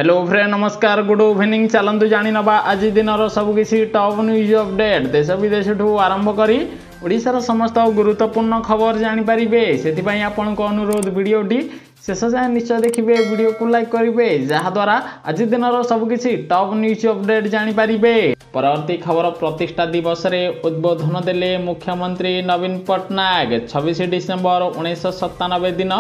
Hello friend नमस्कार good evening चलतु जानी नवा आज दिन सबकि टॉप न्यूज अपडेट देश विदेश आरंभ करी ओडिशार समस्त गुरुत्वपूर्ण खबर जानीपारे से आपण को अनुरोध वीडियोटी शेष जाए निश्चय देखिए वीडियो को लाइक करेंगे जहाद्वारा आज दिन सबकि टॉप न्यूज अपडेट जानीपारे। परवर्ती खबर प्रतिष्ठा दिवस रे उद्बोधन देले मुख्यमंत्री नवीन पट्टनायक 26 डिसेम्बर 1997 दिन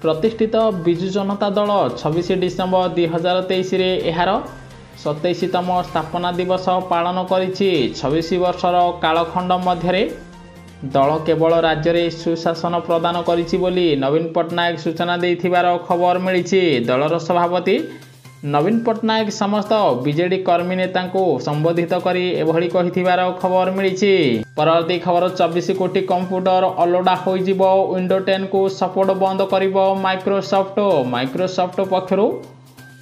प्रतिष्ठित विजु जनता दल 26 डिसेम्बर 2023 रे एहार 27तम स्थापना दिवस पालन करिछि। 26 वर्षर कालखंड मध्य दल केवल राज्य में सुशासन प्रदान करिछि बोली नवीन पट्टनायक सूचना देथिबार खबर मिलिछि। दलर सभापति नवीन पट्टनायक समस्त बीजेडी कर्मी नेता को संबोधित करी एभली कहिथिबार खबर मिलिछि। परवर्ती खबर 24 कोटी कंप्यूटर अलोडा होइजिबो विंडो 10 को सपोर्ट बंद करिबो माइक्रोसॉफ्ट पक्षरु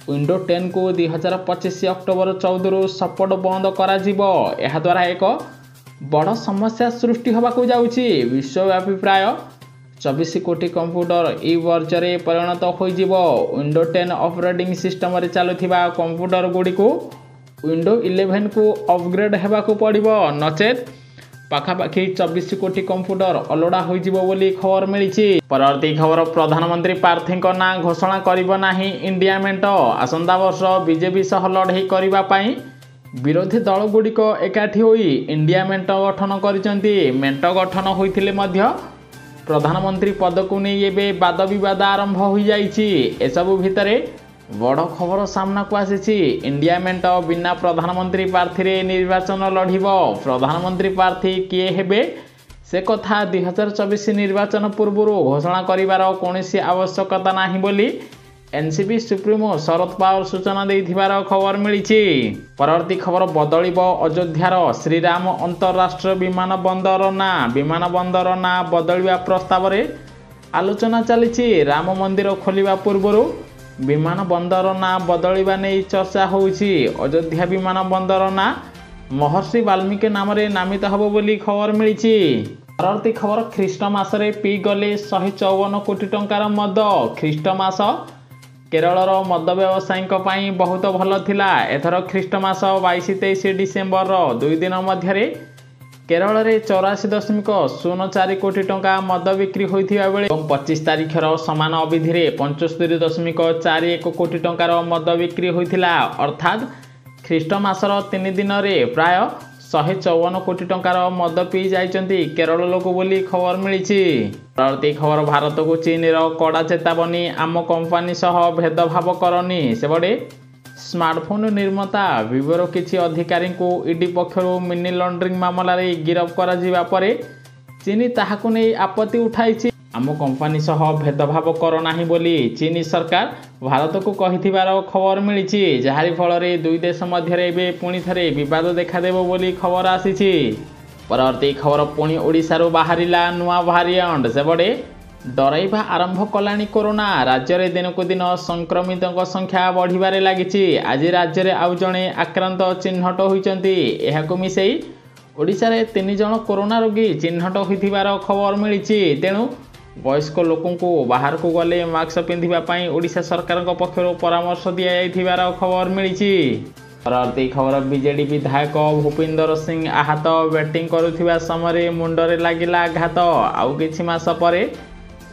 विंडो 10 को 2025 अक्टोबर 14 रु सपोर्ट बंद करा जिवो। एहा द्वारा एक बड़ समस्या सृष्टि होबाकू जाउछि। विश्वव्यापी प्राय 24 कोटी कंप्यूटर ई वर्जरे परिणत होइजिबो। विंडो 10 ऑपरेटिंग सिस्टम रे चलुथिबा कंप्यूटर गुडी को विंडो 11 को अपग्रेड हेबाकू पड़िबो नचेत पाखापाखि 24 कोटी कंप्यूटर अलोडा होइजिबो बोली खबर मिलिछि। परवर्ती खबर प्रधानमंत्री प्रार्थी ना घोषणा करिबो नाही इंडिया मेंट आसंता वर्ष बीजेपी सह लड़ाई करिबा पई विरोधी दल गुडिक एकाठी होई इंडिया मेंट गठन करिसंती। मेंट गठन होइथिले मध्य प्रधानमंत्री पद को नहीं एबे वाद विवाद आरंभ हो जाइछि। एसबु भितरे बड़ खबर सामना को आसीछि। इंडिया मेंट बिना प्रधानमंत्री प्रार्थी रे निर्वाचन लढ़िबो। प्रधानमंत्री प्रार्थी किए हेबे से कथा 2024 निर्वाचन पूर्व घोषणा करिवार कोनोसी आवश्यकता नाही बोली एनसीपी सुप्रीमो शरद पवार सूचना देथिबार खबर मिलिछि। परवर्ती खबर बदलिबो अयोध्यार श्रीराम अंतरराष्ट्रीय विमानबंदर ना बदलिबा प्रस्ताव रे आलोचना चलिछि। राम मंदिर खोलिबा पूर्व विमानबंदर ना बदलिबा नै चर्चा होउछि। अयोध्या विमानबंदर ना महर्षि वाल्मीकि नाम रे नामित हबो बोली खबर मिलिछि। परवर्ती खबर ख्रीष्टमास रे पी गले 154 कोटी टंकार मद। ख्रीष्टमास केरलर मद व्यवसायी बहुत भल थिला। एथर ख्रीष्टमास 22-23 डिसेम्बर 2 दिन मध्य केरल रे 84.04 कोटी टंका मद बिक्री होइथिबा बेले 25 तारिखर समान अवधि रे 75.41 कोटी टंकार मद बिक्री होइथिला। अर्थात ख्रीष्टमासर 3 दिन रे प्राय 154 कोटी टंकार मद पी जाइचंती केरल लोक बोली खबर मिलिछि। परवर्ती खबर भारत को चीन कड़ा चेतावनी आम कंपनी सह भेदभाव करनी। सेबडे स्मार्टफोन निर्माता विवोर किछि अधिकारी को ईडी पक्षरु मिनी लॉन्ड्रिंग मामला रे गिरफ करा जिबा परे चीन ताहाकु नै आपत्ति उठाइछि। आम कंपनी सह भेदभाव कर नाही बोली चीनी सरकार भारत को कहिथिबार खबर मिलिछि। जहारी फल रे दुई देश मध्य एबे पुणी थरे विवाद देखा देबो बोली खबर आसीछि। परवर्ती खबर पुणी ओडिशारू बाहरिला नुआ भारिएंट। सेबडे डराइबा आरंभ कलानी कोरोना। राज्य रे दिन को दिन संक्रमितों संख्या बढ़िबारे लागिछि। आज राज्य रे आउ जणे आक्रांत चिन्हट होइचंती। एहाकु मिसेई ओडिशा रे 3 जण कोरोना रोगी चिन्हट होइथिबार खबर मिलिछि। तेणु वयस्क लोकों को बाहर को गले मास्क पिंधिबा पई ओडिशा सरकार पक्षरु परामर्श दिया जाइथिबार खबर मिलिछि। परवर्ती खबर बीजेडी विधायक भूपिंदर सिंह आहत। बैटिंग करुथिबा समय मुंडरे लागिला आघात। आउ किछि मास परे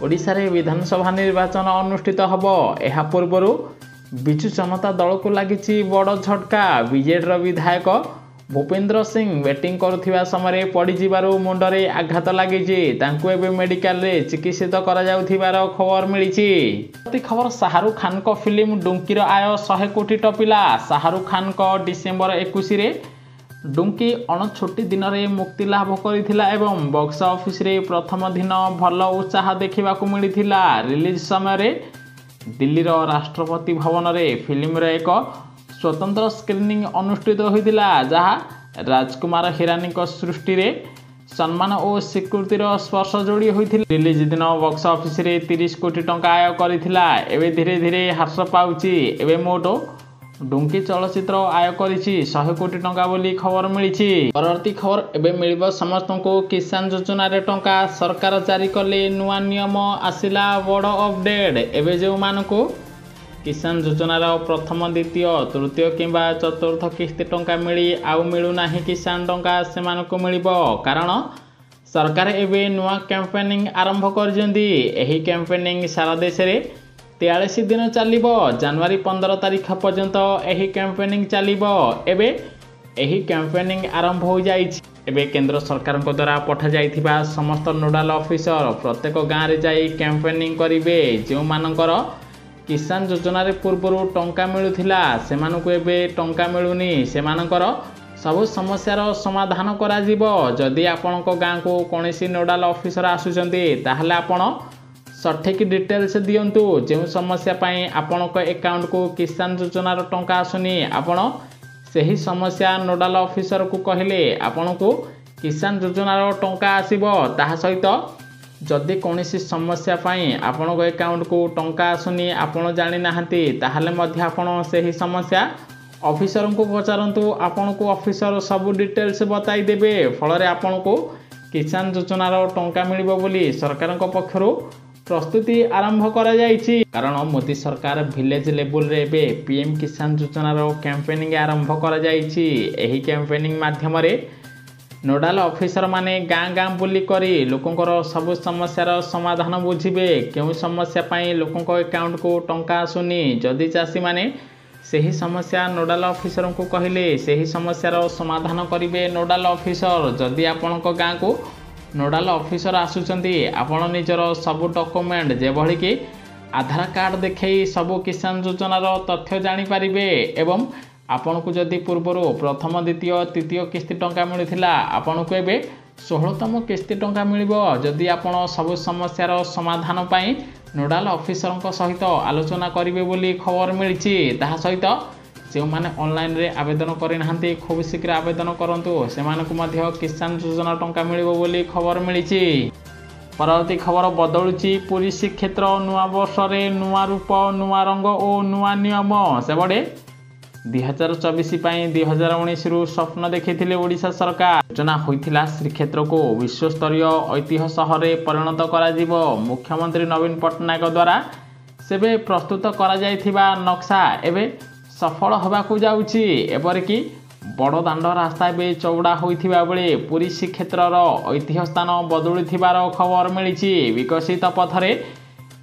ओडिशा रे विधानसभा निर्वाचन अनुष्ठित हबो। एहा पूर्वरु विजु जनता दल को लागिछि बड़ झटका। बीजेडी विधायक भूपेंद्र सिंह बैटिंग करुथिबा समय पड़ी जिबारु मुंडरे आघात लागिछि। तांकु एबे मेडिकल रे चिकित्सित करा जाउथिबार खबर मिलिछि। प्रति खबर शाहरुख खान को फिल्म डुंकीर आय 100 कोटी टपिला। शाहरुख खान को डिसेम्बर 21 रे डुंकी अणछोटी दिन रे मुक्ति लाभ करिथिला एवं बॉक्स ऑफिस रे प्रथम दिन भल उत्साह देखिबाकू मिलिथिला। रिलीज समय रे दिल्लीर राष्ट्रपति भवन रे फिल्म रे एक स्वतंत्र स्क्रीनिंग अनुष्ठित होइथिला जहा राजकुमार हिरानी को सृष्टि रे सम्मान और स्वीकृतिर स्पर्श जोड़ी होइथिला। रिलीज दिन बॉक्स ऑफिस रे 30 कोटी टंका आय करिथिला। एबे धीरे धीरे ह्रास पाउछि। एबे मोटो डुंकी चलचित्र आय करिछि 100 कोटी टंका बोली खबर मिलिछि। परवर्ती खबर एबे मिलिबो समस्तको किसान योजना रे टंका। सरकार जारी कले नुआ नियम आसिला बड़ अपडेट। एबे जो मानको किसान योजनार प्रथम द्वितीय तृतीय किंबा चतुर्थ किस्ती टंका मिली आउ मिलूना किसान टंका से मिलिबो कारण सरकार एवं नुआ कैंपेनिंग आरंभ कर कैंपेनिंग सारा देश में 43 दिन चलिबो। जनवरी 15 तारीख पर्यंत यही कैंपेनिंग चलिबो। एबे यही कैंपेनिंग आरंभ हो जाइछि। एबे केंद्र सरकार द्वारा पठा जाइथिबा समस्त नोडाल ऑफिसर प्रत्येक गाँव में जाई कैंपेनिंग करिवे। जो मानकर किसान योजना रे पूर्व टंका मिलुथिला सेमानकु एबे टंका मिलुनी सेमानकर सबु समस्यार समाधान करा जिवो। जदि आपणक गाँ को कोनोसी नोडाल ऑफिसर आसुचंती ताहले आपण सठिक डिटेल्स दियंतु। जो समस्या पाई आपणक अकाउंट को किसान योजनार टंका आसुनी आपण सही समस्या नोडाल ऑफिसर को कहले आपणकु किसान योजनार टंका आसीबो। ताहा सहित जदि कोनोसी समस्या पाई आपणक अकाउंट को टंका आसुनी आपण जानि नाहंती ताहले मध्य आपण सही समस्या ऑफिसर को पचारंतु। आपण को ऑफिसर सब डिटेल्स बताई देबे। फल रे आपण को किसान योजनार टंका मिलिबो बोली सरकार पक्षरु प्रस्तुति आरंभ करा जाइछि। कारण मोदी सरकार विलेज लेवल रे बे पीएम किसान योजनार कैंपेनिंग आरंभ करा जाइछि। एही कैंपेनिंग माध्यम रे नोडाल ऑफिसर माने गाँ गाँ बुली करी लोकंकर सब समस्यार समाधान बुझिबे। क्यों समस्या पाई लोकंक अकाउंट को टंका आसुनी जदि चाषी माने सही समस्या नोडाल ऑफिसर को कहले सही समस्यार समाधान करिवे नोडाल ऑफिसर। जदि आपणक गाँ को नोडाल ऑफिसर आसुचंती आपण निजर सब डॉक्यूमेंट जेभली कि आधार कार्ड देखै सब किसान योजनार तथ्य जानि पारिबे। एवं आपण को जदि पूर्व प्रथम द्वितीय तृतीय किस्ती टंका मिलुथिला आपण को एबे 16तम किस्ती टंका मिलिबो। जदि आपण सब समस्यार समाधान पाई नोडाल ऑफिसर सहित आलोचना करिवे बोली खबर मिलिछि। ताहा सहित जो माने ऑनलाइन रे आवेदन करि नाहंती खूब शीघ्र आवेदन करंतु सेमानकु मध्य किसान योजना टंका मिलिबो बोली खबर मिलिछि। परवर्ती खबर बदलुछि पुरी श्रीक्षेत्र नुआ वर्ष रे नुआ रूप नुआ रंग और नुआ नियम। सेबडे 2024 पाई 2019 रु स्वप्न देखिथिले ओडिशा सरकार। योजना होइथिला श्रीक्षेत्र को विश्वस्तरीय ऐतिह्य शहर रे परिणत करा जिवो। मुख्यमंत्री नवीन पट्टनायक द्वारा सेबे प्रस्तुत करा जाइथिबा नक्शा एबे सफल होबाकू जाउछि। एपरिकी बड़ दांड रास्ता एबे चौड़ा होइथिबा बेले पुरी श्रीक्षेत्रर ऐतिह्य स्थान बदलुथिबार खबर मिलिछि। विकसित पथरे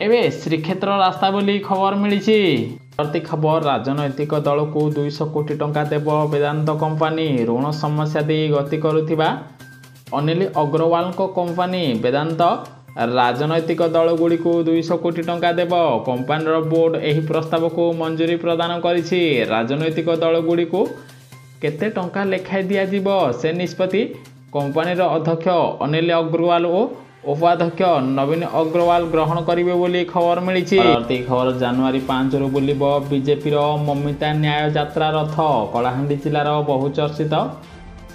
एबे श्रीक्षेत्र रास्ता बोली खबर मिलिछि। प्रति खबर राजनैतिक दल को 200 कोटी टंका देव वेदांत कंपानी। ऋण समस्या दे गति करुथिबा अनिल अग्रवाल को कंपानी वेदांत राजनैतिक दल गुड़ी को 200 कोटी टंका देव। कंपानीर बोर्ड एही प्रस्ताव को मंजूरी प्रदान करिछि। राजनैतिक दल गुड़ी को केते टंका लेखाई दिया जिवो से निष्पत्ति कंपानीर अध्यक्ष अनिल अग्रवाल और उपाध्यक्ष नवीन अग्रवाल ग्रहण करिवे बोली खबर मिलिछि। परवर्ती खबर जनवरी 5 रु बुलिबो बीजेपी ममिता न्याय यात्रा रथ। कलाहांडी जिलार बहुचर्चित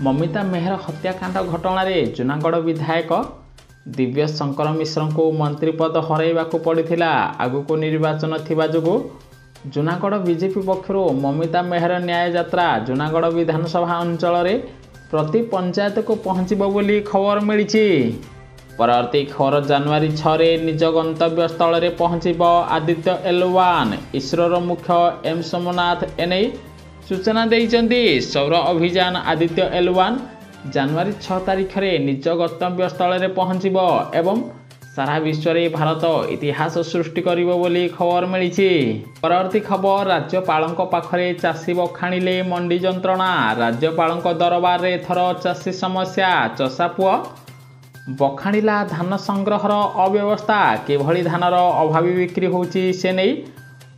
ममिता मेहर हत्याकांड घटना रे जूनागढ़ विधायक दिव्य शंकर मिश्र को मंत्री पद हरैबाकू पड़िथिला। आगुको निर्वाचन थिबा जोगु जूनागढ़ बीजेपी पक्षरु ममिता मेहर न्याय यात्रा जूनागढ़ विधानसभा अंचल रे प्रति पंचायत को पहुंचबो बोली खबर मिलिछि। परवर्ती खबर जनवरी 6 रे निज गंतव्य स्थल रे पहुंचब आदित्य L1। इसरोर मुख्य एम सोमनाथ एने सूचना देइचंती। सौर अभियान आदित्य L1 जनवरी 6 तारिख रे निज गंतव्य स्थल रे पहुंचब एवं सारा विश्व रे भारत इतिहास सृष्टि करिवो बोली खबर मिलिछि। परवर्ती खबर राज्यपालक पाखरे चाषी बखाणिले मंडी जंत्रणा। राज्यपालक दरबार रे थर चाषी समस्या। चषापुआ बखाणिला धान संग्रहर अव्यवस्था किभली धानर अभावी बिक्री होउछि से नै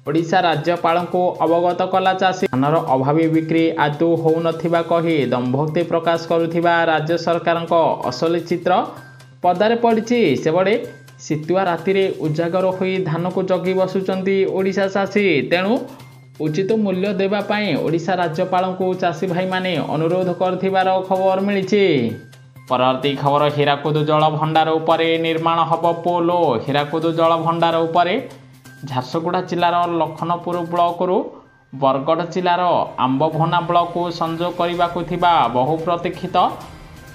ओडिशा राज्यपाल को अवगत कला चाषी। धानर अभावी बिक्री आदौ हो नथिबा कही दंभोक्ति प्रकाश करुथिबा राज्य सरकार असली चित्र पदारे पड़िछि। सेबडे शीतुआ राति रे उजागर होई धान को जगी बसुचंती ओडिशा चाषी। तेणु उचित मूल्य देबा पई ओडिशा राज्यपाल को चाषी भाई माने अनुरोध करथिबार खबर मिलिछि। परवर्ती खबर हीराकुद जल भंडार उपरे निर्माण हब पोलो। हीराकुद जल भंडार उपरे झारसुगुड़ा जिलार लखनपुर ब्लॉक रु बरगढ़ जिलार आंबभोना ब्लॉक को संजोग करने थिबा बहु प्रतीक्षित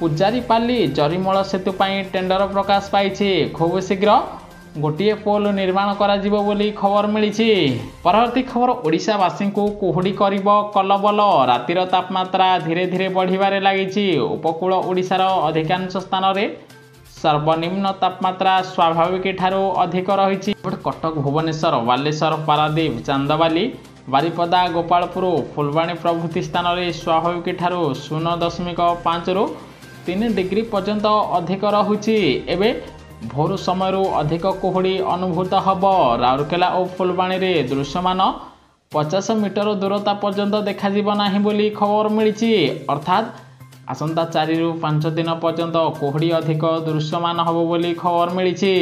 पूजारीपाली जरीमल सेतु पाई टेंडर प्रकाश पाई। खूब शीघ्र ଗୋଟିଏ ପୋଲ ନିର୍ମାଣ କରାଯିବ ବୋଲି ଖବର ମିଳିଛି। ପରବର୍ତ୍ତୀ ଖବର ଓଡ଼ିଶାବାସୀଙ୍କୁ କୁହୁଡ଼ି କରିବ କଲବଲ। ରାତିର ତାପମାତ୍ରା ଧୀରେ ଧୀରେ ବଢ଼ିବାରେ ଲାଗିଛି। ଉପକୂଳ ଓଡ଼ିଶାର ଅଧିକାଂଶ ସ୍ଥାନରେ ସର୍ବନିମ୍ନ ତାପମାତ୍ରା ସ୍ୱାଭାବିକ ଠାରୁ ଅଧିକ ରହିଛି। କଟକ, ଭୁବନେଶ୍ୱର, ବାଲେଶ୍ୱର, ପାରାଦୀପ, ଚାନ୍ଦବାଲି, ବାରିପଦା, ଗୋପାଳପୁର, ଫୁଲବାଣୀ ପ୍ରଭୃତି ସ୍ଥାନରେ ସ୍ୱାଭାବିକ ଠାରୁ 0.5ରୁ 3 ଡିଗ୍ରୀ ପର୍ଯ୍ୟନ୍ତ ଅଧିକ ରହୁଛି। ଏବେ ଭୋର ସମୟରୁ ଅଧିକ କୁହୁଡ଼ି ଅନୁଭୂତ ହେବ। ରାଉରକେଲା ଓ ଫୁଲବାଣୀରେ ଦୃଶ୍ୟମାନ 50 ମିଟର ଦୂରତା ପର୍ଯ୍ୟନ୍ତ ଦେଖାଯିବ ନାହିଁ ବୋଲି ଖବର ମିଳିଛି। ଅର୍ଥାତ୍ ଆସନ୍ତା 4ରୁ 5 ଦିନ ପର୍ଯ୍ୟନ୍ତ କୁହୁଡ଼ି ଅଧିକ ଦୃଶ୍ୟମାନ ହେବ ବୋଲି ଖବର ମିଳିଛି।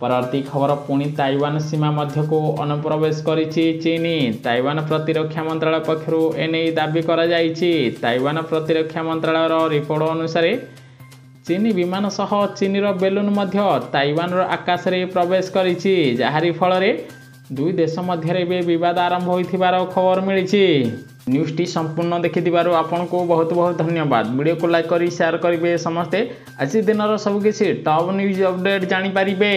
ପରବର୍ତ୍ତୀ ଖବର ପୁଣି ତାଇୱାନ ସୀମା ମଧ୍ୟକୁ ଅନୁପ୍ରବେଶ କରିଛି ଚୀନ। ତାଇୱାନ ପ୍ରତିରକ୍ଷା ମନ୍ତ୍ରାଳୟ ପକ୍ଷରୁ ଏନେଇ ଦାବି କରାଯାଇଛି। ତାଇୱାନ ପ୍ରତିରକ୍ଷା ମନ୍ତ୍ରାଳୟର ରିପୋର୍ଟ ଅନୁସାରେ ଚୀନ ବିମାନ ସହ ଚୀନର ବେଲୁନ ମଧ୍ୟ ତାଇୱାନର ଆକାଶରେ ପ୍ରବେଶ କରିଛି, ଯାହାରି ଫଳରେ ଦୁଇ ଦେଶ ମଧ୍ୟରେ ଏବେ ବିବାଦ ଆରମ୍ଭ ହୋଇଥିବାର ଖବର ମିଳିଛି। ନ୍ୟୁଜ୍ଟି ସମ୍ପୂର୍ଣ୍ଣ ଦେଖିଥିବାରୁ ଆପଣଙ୍କୁ ବହୁତ ବହୁତ ଧନ୍ୟବାଦ। ଭିଡ଼ିଓକୁ ଲାଇକ୍ କରି ସେୟାର କରିବେ ସମସ୍ତେ। ଆଜି ଦିନର ସବୁକିଛି ଟପ୍ ନ୍ୟୁଜ୍ ଅପଡେଟ୍ ଜାଣିପାରିବେ।